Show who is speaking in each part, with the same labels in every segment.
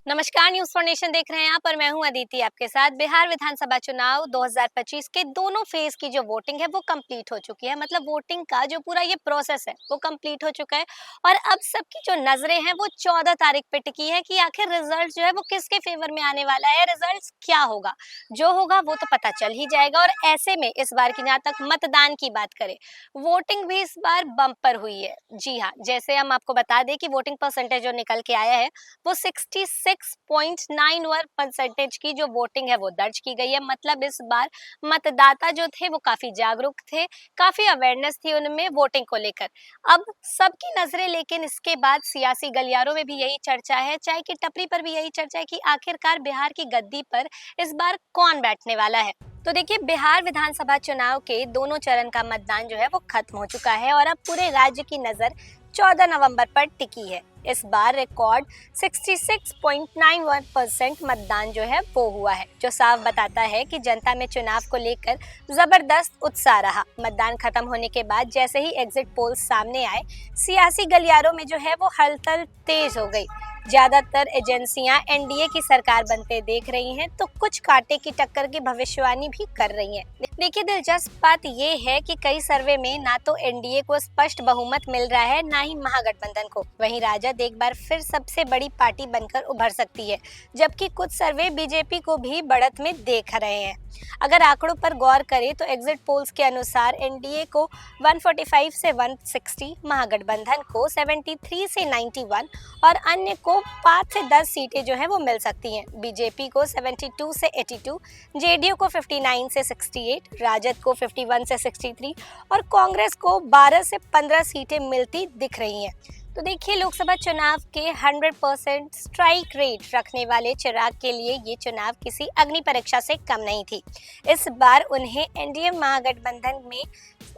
Speaker 1: नमस्कार, news for nation देख रहे हैं आप और मैं हूं अदिति आपके साथ। बिहार विधानसभा चुनाव 2025 के दोनों फेज की जो वोटिंग है वो कंप्लीट हो चुकी है। मतलब वोटिंग का जो पूरा ये प्रोसेस है वो कंप्लीट हो चुका है और अब सबकी जो नजरें हैं वो 14 तारीख पे टिकी है कि आखिर रिजल्ट जो है वो किसके फेवर में आने वाला है, रिजल्ट क्या होगा। जो होगा वो तो पता चल ही जाएगा। और ऐसे में इस बार की जहाँ तक मतदान की बात करें, वोटिंग भी इस बार बम्पर हुई है। जी हाँ, जैसे हम आपको बता दें कि वोटिंग परसेंटेज जो निकल के आया है वो 66.91% की जो वोटिंग है वो दर्ज की गई है। मतलब इस बार मतदाता जो थे वो काफी जागरूक थे, काफी अवेयरनेस थी उनमें वोटिंग को लेकर। अब सबकी नजरें लेकिन इसके बाद सियासी गलियारों में भी यही चर्चा है, चाय की टपरी पर भी यही चर्चा है कि आखिरकार बिहार की गद्दी पर इस बार कौन बैठने वाला है। तो देखिए, बिहार विधानसभा चुनाव के दोनों चरण का मतदान जो है वो खत्म हो चुका है और अब पूरे राज्य की नजर 14 नवंबर पर टिकी है। इस बार रिकॉर्ड 66.91% मतदान जो है वो हुआ है, जो साफ बताता है कि जनता में चुनाव को लेकर जबरदस्त उत्साह रहा। मतदान खत्म होने के बाद जैसे ही एग्जिट पोल सामने आए, सियासी गलियारों में जो है वो हलचल तेज हो गई। ज्यादातर एजेंसियां एनडीए की सरकार बनते देख रही हैं, तो कुछ कांटे की टक्कर की भविष्यवाणी भी कर रही हैं। देखिए, दिलचस्प बात ये है कि कई सर्वे में ना तो एनडीए को स्पष्ट बहुमत मिल रहा है, ना ही महागठबंधन को। वहीं राजद एक बार फिर सबसे बड़ी पार्टी बनकर उभर सकती है, जबकि कुछ सर्वे बीजेपी को भी बढ़त में देख रहे हैं। अगर आंकड़ों पर गौर करें तो एग्जिट पोल्स के अनुसार एनडीए को 145 से 160, महागठबंधन को 73 से 91 और अन्य को 5 से 10 सीटें जो है वो मिल सकती हैं। बीजेपी को 72 से 82, जेडीयू को 59 से 68, राजद को 51 से 63 और कांग्रेस को 12 से 15 सीटें मिलती दिख रही हैं। तो देखिए, लोकसभा चुनाव के 100% स्ट्राइक रेट रखने वाले चिराग के लिए ये चुनाव किसी अग्नि परीक्षा से कम नहीं थी। इस बार उन्हें एनडीए महागठबंधन में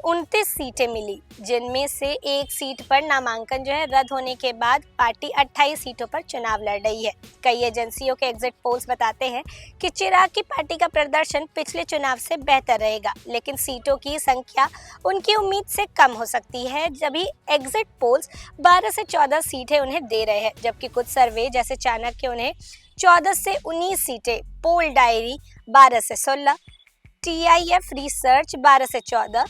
Speaker 1: 29 सीटें मिली, जिनमें से एक सीट पर नामांकन जो है रद्द होने के बाद पार्टी 28 सीटों पर चुनाव लड़ रही है। कई एजेंसियों के एग्जिट पोल्स बताते हैं कि चिराग की पार्टी का प्रदर्शन पिछले चुनाव से बेहतर रहेगा, लेकिन सीटों की संख्या उनकी उम्मीद से कम हो सकती है। जबकि एग्जिट पोल्स 12 से 14 सीटें उन्हें दे रहे हैं, जबकि कुछ सर्वे जैसे चाणक्य उन्हें 14 से 19 सीटें, पोल डायरी 12 से 16, टीआईएफ रिसर्च 12 से 14,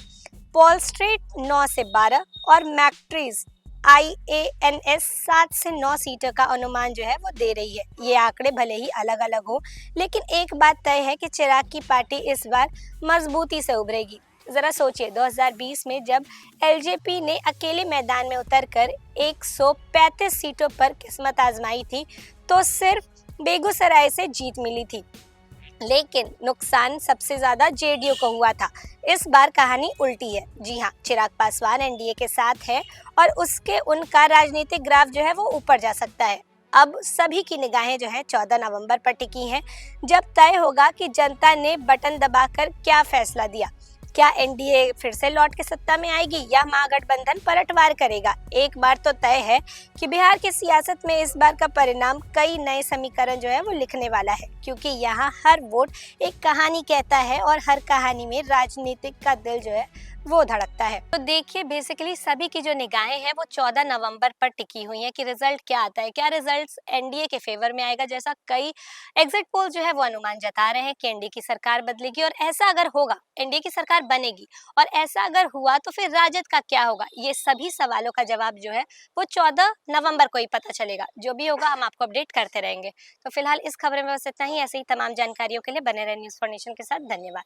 Speaker 1: पॉल स्ट्रीट 9 से 12 और मैक्ट्रीज IANS 7 से 9 सीटों का अनुमान जो है वो दे रही है। ये आंकड़े भले ही अलग अलग हो, लेकिन एक बात तय है कि चिराग की पार्टी इस बार मजबूती से उभरेगी। जरा सोचिए, 2020 में जब एलजेपी ने अकेले मैदान में उतरकर 135 सीटों पर किस्मत आजमाई थी, तो सिर्फ बेगूसराय से जीत मिली थी, लेकिन नुकसान सबसे ज्यादा जेडीयू को हुआ था। इस बार कहानी उल्टी है। जी हाँ, चिराग पासवान एनडीए के साथ है और उसके उनका राजनीतिक ग्राफ जो है वो ऊपर जा सकता है। अब सभी की निगाहें जो है 14 नवंबर पर टिकी हैं, जब तय होगा कि जनता ने बटन दबाकर क्या फैसला दिया। क्या एनडीए फिर से लौट के सत्ता में आएगी या महागठबंधन पलटवार करेगा। एक बार तो तय है कि बिहार की सियासत में इस बार का परिणाम कई नए समीकरण जो है वो लिखने वाला है, क्योंकि यहाँ हर वोट एक कहानी कहता है और हर कहानी में राजनीतिक का दिल जो है वो धड़कता है। तो देखिए, बेसिकली सभी की जो निगाहें हैं वो 14 नवंबर पर टिकी हुई हैं कि रिजल्ट क्या आता है। क्या रिजल्ट एनडीए के फेवर में आएगा, जैसा कई एग्जिट पोल जो है वो अनुमान जता रहे हैं कि एनडीए की सरकार बदलेगी। और ऐसा अगर होगा, एनडीए की सरकार बनेगी और ऐसा अगर हुआ तो फिर राजद का क्या होगा। ये सभी सवालों का जवाब जो है वो 14 नवंबर को ही पता चलेगा। जो भी होगा हम आपको अपडेट करते रहेंगे। तो फिलहाल इस खबर में बस इतना ही। ऐसे ही तमाम जानकारियों के लिए बने रहे न्यूज फॉर नेशन के साथ। धन्यवाद।